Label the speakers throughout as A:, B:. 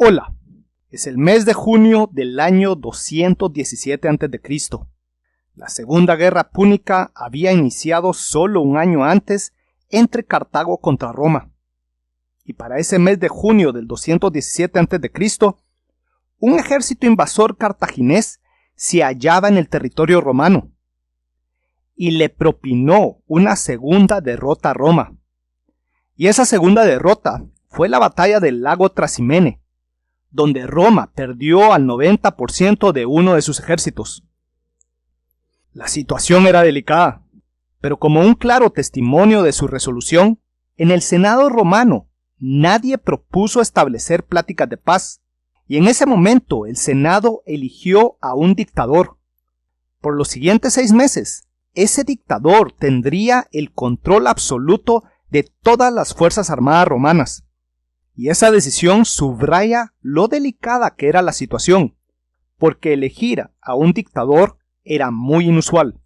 A: Hola, es el mes de junio del año 217 a.C. La Segunda Guerra Púnica había iniciado solo un año antes entre Cartago contra Roma. Y para ese mes de junio del 217 a.C., un ejército invasor cartaginés se hallaba en el territorio romano y le propinó una segunda derrota a Roma. Y esa segunda derrota fue la batalla del lago Trasimene, donde Roma perdió al 90% de uno de sus ejércitos. La situación era delicada, pero como un claro testimonio de su resolución, en el Senado romano nadie propuso establecer pláticas de paz, y en ese momento el Senado eligió a un dictador. Por los siguientes 6 meses, ese dictador tendría el control absoluto de todas las fuerzas armadas romanas. Y esa decisión subraya lo delicada que era la situación, porque elegir a un dictador era muy inusual.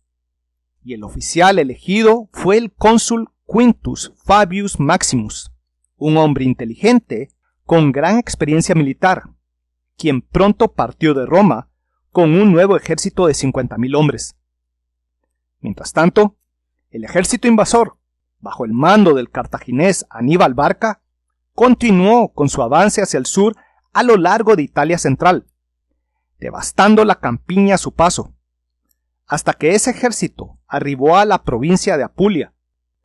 A: Y el oficial elegido fue el cónsul Quintus Fabius Maximus, un hombre inteligente con gran experiencia militar, quien pronto partió de Roma con un nuevo ejército de 50,000 hombres. Mientras tanto, el ejército invasor, bajo el mando del cartaginés Aníbal Barca, continuó con su avance hacia el sur a lo largo de Italia central, devastando la campiña a su paso, hasta que ese ejército arribó a la provincia de Apulia,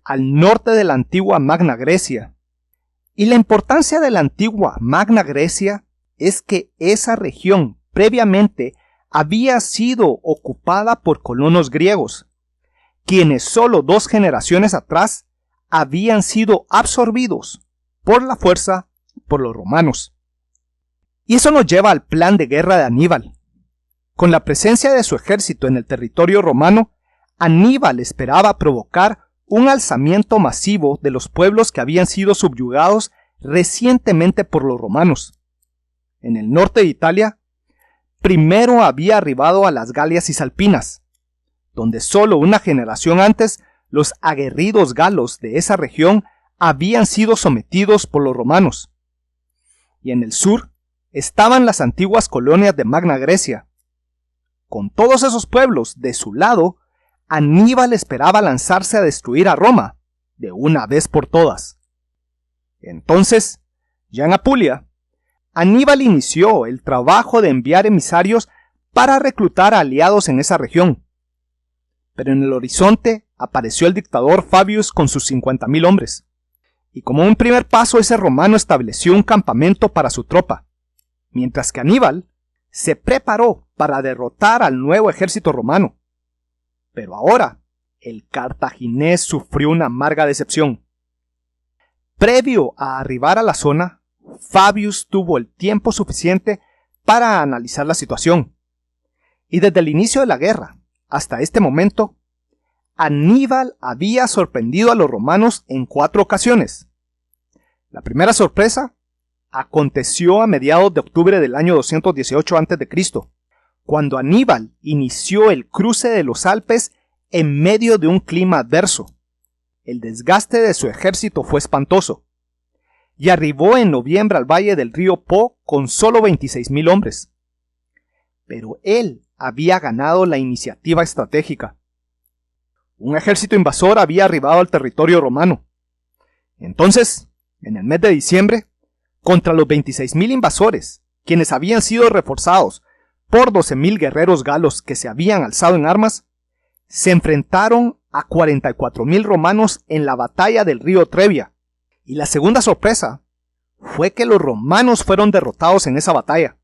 A: al norte de la antigua Magna Grecia. Y la importancia de la antigua Magna Grecia es que esa región previamente había sido ocupada por colonos griegos, quienes solo 2 generaciones atrás habían sido absorbidos por la fuerza por los romanos. Y eso nos lleva al plan de guerra de Aníbal. Con la presencia de su ejército en el territorio romano, Aníbal esperaba provocar un alzamiento masivo de los pueblos que habían sido subyugados recientemente por los romanos. En el norte de Italia, primero había arribado a las Galias Cisalpinas, donde solo una generación antes los aguerridos galos de esa región habían sido sometidos por los romanos. Y en el sur estaban las antiguas colonias de Magna Grecia. Con todos esos pueblos de su lado, Aníbal esperaba lanzarse a destruir a Roma de una vez por todas. Entonces, ya en Apulia, Aníbal inició el trabajo de enviar emisarios para reclutar aliados en esa región. Pero en el horizonte apareció el dictador Fabius con sus 50,000 hombres. Y como un primer paso, ese romano estableció un campamento para su tropa, mientras que Aníbal se preparó para derrotar al nuevo ejército romano. Pero ahora, el cartaginés sufrió una amarga decepción. Previo a arribar a la zona, Fabius tuvo el tiempo suficiente para analizar la situación. Y desde el inicio de la guerra hasta este momento, Aníbal había sorprendido a los romanos en 4 ocasiones. La primera sorpresa aconteció a mediados de octubre del año 218 a.C., cuando Aníbal inició el cruce de los Alpes en medio de un clima adverso. El desgaste de su ejército fue espantoso, y arribó en noviembre al valle del río Po con solo 26,000 hombres. Pero él había ganado la iniciativa estratégica. Un ejército invasor había arribado al territorio romano. Entonces, en el mes de diciembre, contra los 26,000 invasores, quienes habían sido reforzados por 12,000 guerreros galos que se habían alzado en armas, se enfrentaron a 44,000 romanos en la batalla del río Trebia. Y la segunda sorpresa fue que los romanos fueron derrotados en esa batalla.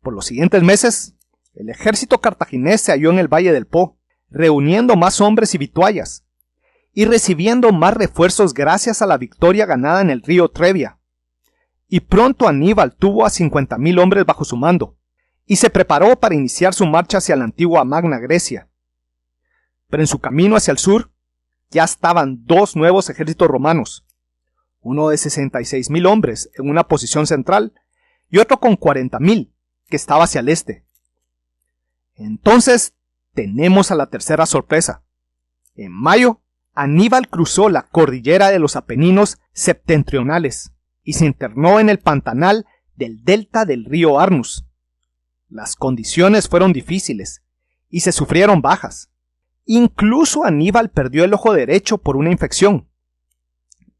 A: Por los siguientes meses, el ejército cartaginés se halló en el valle del Po, reuniendo más hombres y vituallas, y recibiendo más refuerzos gracias a la victoria ganada en el río Trebia. Y pronto Aníbal tuvo a 50,000 hombres bajo su mando, y se preparó para iniciar su marcha hacia la antigua Magna Grecia. Pero en su camino hacia el sur, ya estaban 2 nuevos ejércitos romanos, uno de 66,000 hombres en una posición central, y otro con 40,000, que estaba hacia el este. Entonces, tenemos a la tercera sorpresa. En mayo, Aníbal cruzó la cordillera de los Apeninos septentrionales y se internó en el Pantanal del delta del río Arnus. Las condiciones fueron difíciles y se sufrieron bajas. Incluso Aníbal perdió el ojo derecho por una infección.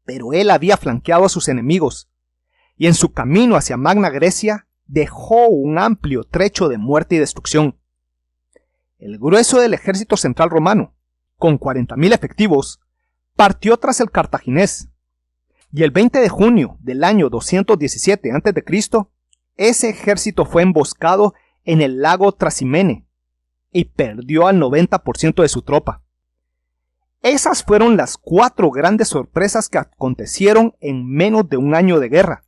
A: Pero él había flanqueado a sus enemigos y en su camino hacia Magna Grecia dejó un amplio trecho de muerte y destrucción. El grueso del ejército central romano, con 40.000 efectivos, partió tras el cartaginés, y el 20 de junio del año 217 a.C., ese ejército fue emboscado en el lago Trasimene y perdió al 90% de su tropa. Esas fueron las 4 grandes sorpresas que acontecieron en menos de un año de guerra.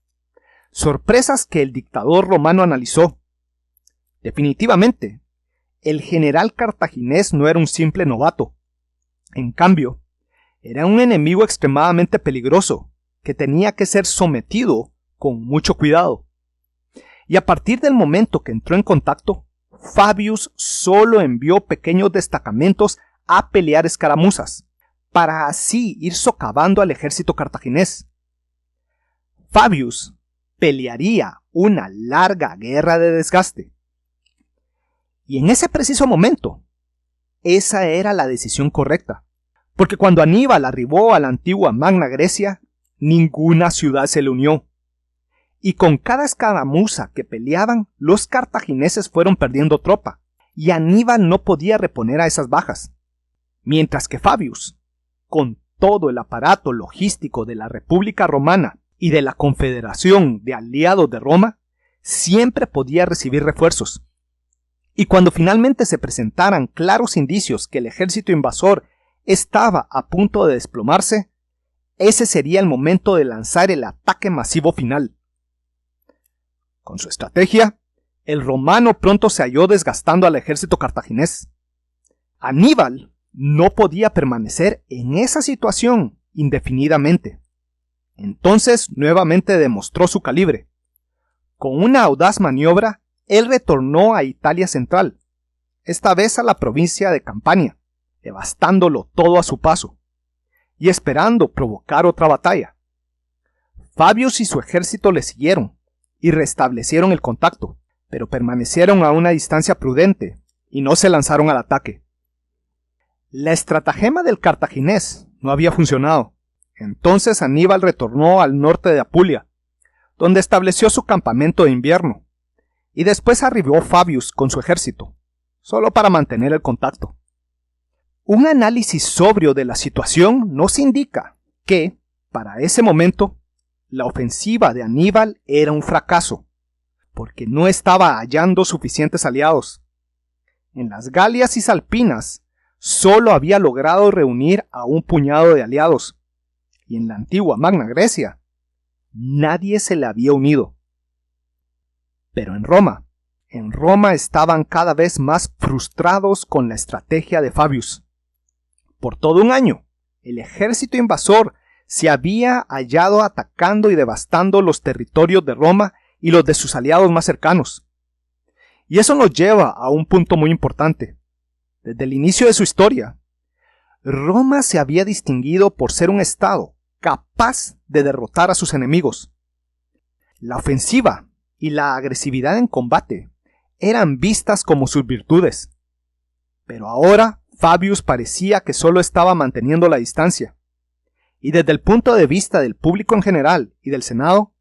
A: Sorpresas que el dictador romano analizó. Definitivamente, el general cartaginés no era un simple novato. En cambio, era un enemigo extremadamente peligroso que tenía que ser sometido con mucho cuidado. Y a partir del momento que entró en contacto, Fabius solo envió pequeños destacamentos a pelear escaramuzas, para así ir socavando al ejército cartaginés. Fabius pelearía una larga guerra de desgaste. Y en ese preciso momento, esa era la decisión correcta, porque cuando Aníbal arribó a la antigua Magna Grecia, ninguna ciudad se le unió. Y con cada escaramuza que peleaban, los cartagineses fueron perdiendo tropa, y Aníbal no podía reponer a esas bajas. Mientras que Fabius, con todo el aparato logístico de la República Romana y de la Confederación de Aliados de Roma, siempre podía recibir refuerzos. Y cuando finalmente se presentaran claros indicios que el ejército invasor estaba a punto de desplomarse, ese sería el momento de lanzar el ataque masivo final. Con su estrategia, el romano pronto se halló desgastando al ejército cartaginés. Aníbal no podía permanecer en esa situación indefinidamente. Entonces nuevamente demostró su calibre. Con una audaz maniobra, él retornó a Italia Central, esta vez a la provincia de Campania, devastándolo todo a su paso, y esperando provocar otra batalla. Fabius y su ejército le siguieron, y restablecieron el contacto, pero permanecieron a una distancia prudente, y no se lanzaron al ataque. La estratagema del cartaginés no había funcionado. Entonces Aníbal retornó al norte de Apulia, donde estableció su campamento de invierno, y después arribó Fabius con su ejército, solo para mantener el contacto. Un análisis sobrio de la situación nos indica que, para ese momento, la ofensiva de Aníbal era un fracaso, porque no estaba hallando suficientes aliados. En las Galias y Salpinas, solo había logrado reunir a un puñado de aliados, y en la antigua Magna Grecia, nadie se le había unido. Pero en Roma estaban cada vez más frustrados con la estrategia de Fabius. Por todo un año, el ejército invasor se había hallado atacando y devastando los territorios de Roma y los de sus aliados más cercanos. Y eso nos lleva a un punto muy importante. Desde el inicio de su historia, Roma se había distinguido por ser un estado capaz de derrotar a sus enemigos. La ofensiva y la agresividad en combate eran vistas como sus virtudes. Pero ahora Fabius parecía que solo estaba manteniendo la distancia. Y desde el punto de vista del público en general y del Senado,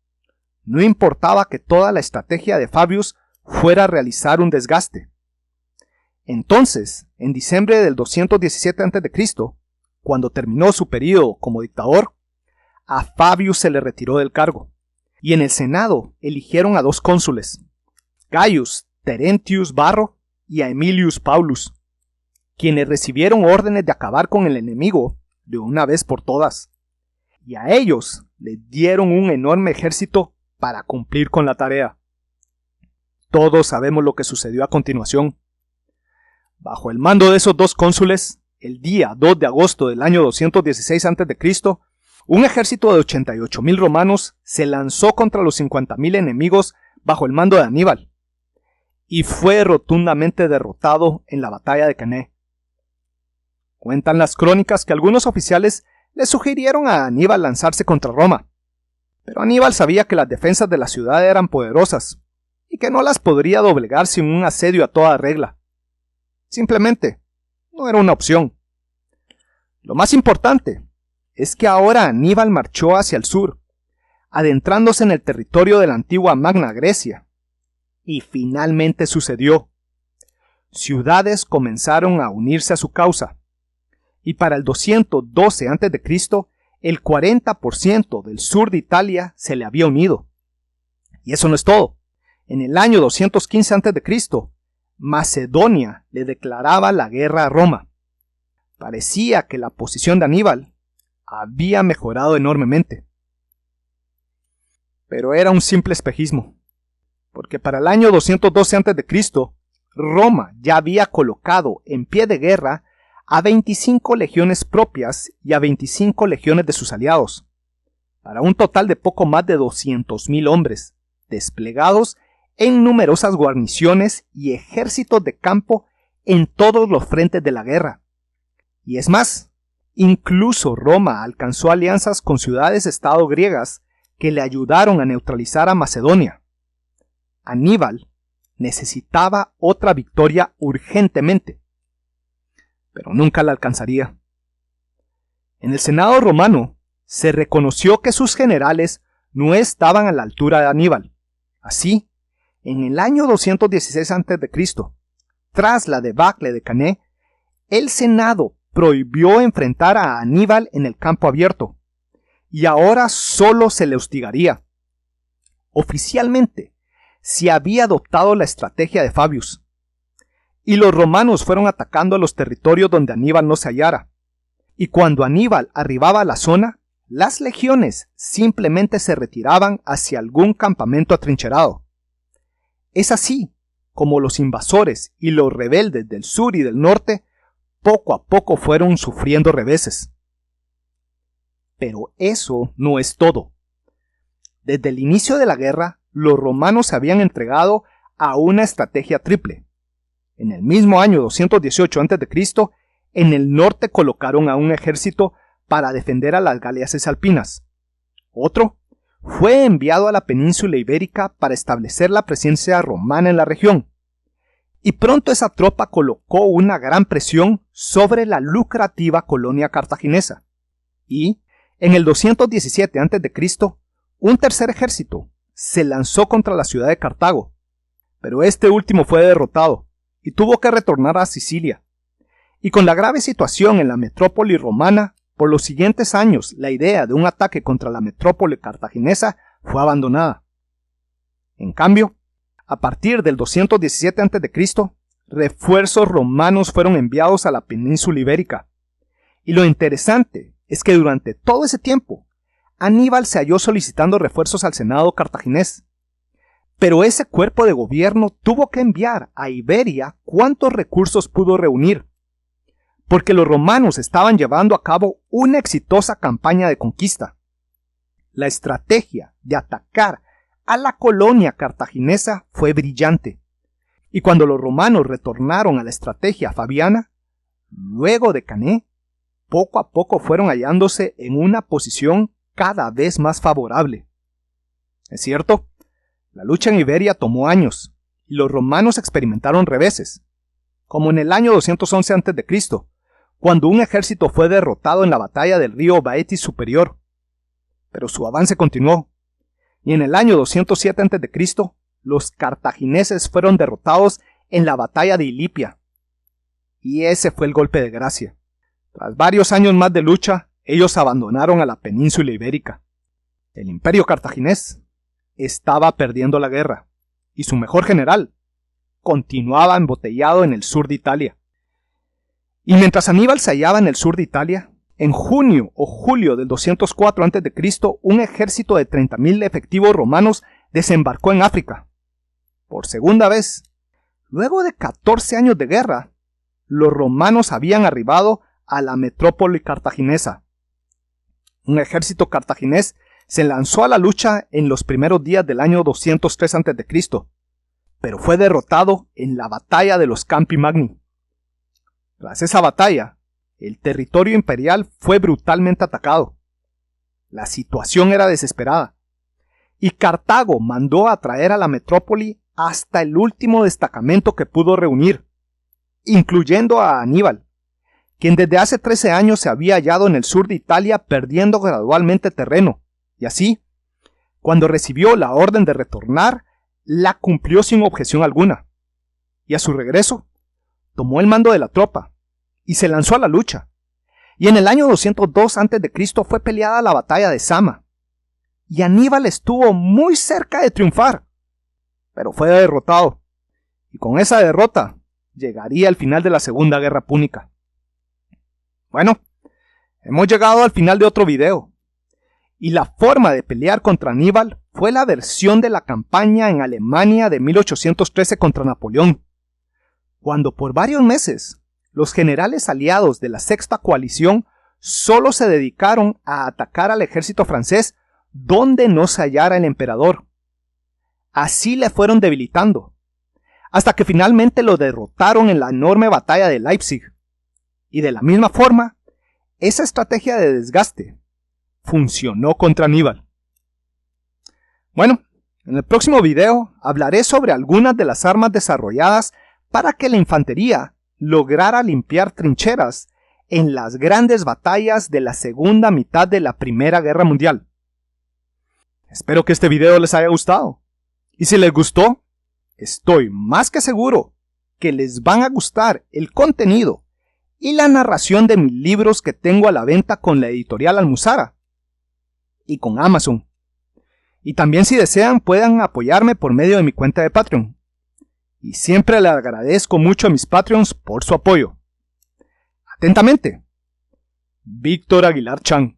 A: no importaba que toda la estrategia de Fabius fuera a realizar un desgaste. Entonces, en diciembre del 217 a.C., cuando terminó su periodo como dictador, a Fabius se le retiró del cargo, y en el Senado eligieron a 2 cónsules, Gaius Terentius Varro y a Emilius Paulus, quienes recibieron órdenes de acabar con el enemigo de una vez por todas, y a ellos les dieron un enorme ejército para cumplir con la tarea. Todos sabemos lo que sucedió a continuación. Bajo el mando de esos 2 cónsules, el día 2 de agosto del año 216 a.C., un ejército de 88.000 romanos se lanzó contra los 50.000 enemigos bajo el mando de Aníbal, y fue rotundamente derrotado en la batalla de Cannae. Cuentan las crónicas que algunos oficiales le sugirieron a Aníbal lanzarse contra Roma, Pero Aníbal sabía que las defensas de la ciudad eran poderosas y que no las podría doblegar sin un asedio a toda regla. Simplemente, no era una opción. Lo más importante es que ahora Aníbal marchó hacia el sur, adentrándose en el territorio de la antigua Magna Grecia. Y finalmente sucedió. Ciudades comenzaron a unirse a su causa. Y para el 212 a.C., el 40% del sur de Italia se le había unido. Y eso no es todo. En el año 215 a.C., Macedonia le declaraba la guerra a Roma. Parecía que la posición de Aníbal había mejorado enormemente. Pero era un simple espejismo, porque para el año 212 a.C., Roma ya había colocado en pie de guerra a 25 legiones propias y a 25 legiones de sus aliados, para un total de poco más de 200.000 hombres, desplegados en numerosas guarniciones y ejércitos de campo en todos los frentes de la guerra. Y es más, incluso Roma alcanzó alianzas con ciudades-estado griegas que le ayudaron a neutralizar a Macedonia. Aníbal necesitaba otra victoria urgentemente, pero nunca la alcanzaría. En el Senado romano se reconoció que sus generales no estaban a la altura de Aníbal. Así, en el año 216 a.C., tras la debacle de Cannae, el Senado prohibió enfrentar a Aníbal en el campo abierto, y ahora solo se le hostigaría. Oficialmente, se había adoptado la estrategia de Fabius, y los romanos fueron atacando a los territorios donde Aníbal no se hallara. Y cuando Aníbal arribaba a la zona, las legiones simplemente se retiraban hacia algún campamento atrincherado. Es así como los invasores y los rebeldes del sur y del norte poco a poco fueron sufriendo reveses. Pero eso no es todo. Desde el inicio de la guerra, los romanos se habían entregado a una estrategia triple. En el mismo año 218 a.C., en el norte colocaron a un ejército para defender a las Galias Cisalpinas. Otro fue enviado a la península ibérica para establecer la presencia romana en la región. Y pronto esa tropa colocó una gran presión sobre la lucrativa colonia cartaginesa. Y, en el 217 a.C., un tercer ejército se lanzó contra la ciudad de Cartago, pero este último fue derrotado y tuvo que retornar a Sicilia. Y con la grave situación en la metrópoli romana, por los siguientes años la idea de un ataque contra la metrópoli cartaginesa fue abandonada. En cambio, a partir del 217 a.C., refuerzos romanos fueron enviados a la península ibérica. Y lo interesante es que durante todo ese tiempo, Aníbal se halló solicitando refuerzos al Senado cartaginés. Pero ese cuerpo de gobierno tuvo que enviar a Iberia cuantos recursos pudo reunir, porque los romanos estaban llevando a cabo una exitosa campaña de conquista. La estrategia de atacar a la colonia cartaginesa fue brillante, y cuando los romanos retornaron a la estrategia fabiana, luego de Cannae, poco a poco fueron hallándose en una posición cada vez más favorable. Es cierto, la lucha en Iberia tomó años, y los romanos experimentaron reveses, como en el año 211 a.C., cuando un ejército fue derrotado en la batalla del río Baetis Superior. Pero su avance continuó, y en el año 207 a.C., los cartagineses fueron derrotados en la batalla de Ilipia. Y ese fue el golpe de gracia. Tras varios años más de lucha, ellos abandonaron a la península ibérica. El imperio cartaginés estaba perdiendo la guerra, y su mejor general continuaba embotellado en el sur de Italia. Y mientras Aníbal se hallaba en el sur de Italia, en junio o julio del 204 a.C., un ejército de 30.000 efectivos romanos desembarcó en África. Por segunda vez, luego de 14 años de guerra, los romanos habían arribado a la metrópoli cartaginesa. Un ejército cartaginés se lanzó a la lucha en los primeros días del año 203 a.C., pero fue derrotado en la batalla de los Campi Magni. Tras esa batalla, el territorio imperial fue brutalmente atacado. La situación era desesperada, y Cartago mandó a traer a la metrópoli hasta el último destacamento que pudo reunir, incluyendo a Aníbal, quien desde hace 13 años se había hallado en el sur de Italia perdiendo gradualmente terreno, y así, cuando recibió la orden de retornar, la cumplió sin objeción alguna. Y a su regreso, tomó el mando de la tropa y se lanzó a la lucha. Y en el año 202 a.C. fue peleada la batalla de Zama. Y Aníbal estuvo muy cerca de triunfar, pero fue derrotado. Y con esa derrota llegaría el final de la Segunda Guerra Púnica. Bueno, hemos llegado al final de otro video. Y la forma de pelear contra Aníbal fue la versión de la campaña en Alemania de 1813 contra Napoleón, cuando por varios meses los generales aliados de la Sexta Coalición solo se dedicaron a atacar al ejército francés donde no se hallara el emperador. Así le fueron debilitando, hasta que finalmente lo derrotaron en la enorme batalla de Leipzig. Y de la misma forma, esa estrategia de desgaste funcionó contra Aníbal. Bueno, en el próximo video hablaré sobre algunas de las armas desarrolladas para que la infantería lograra limpiar trincheras en las grandes batallas de la segunda mitad de la Primera Guerra Mundial. Espero que este video les haya gustado. Y si les gustó, estoy más que seguro que les van a gustar el contenido y la narración de mis libros que tengo a la venta con la editorial Almuzara y con Amazon. Y también, si desean, puedan apoyarme por medio de mi cuenta de Patreon. Y siempre le agradezco mucho a mis Patreons por su apoyo. Atentamente, Víctor Aguilar Chan.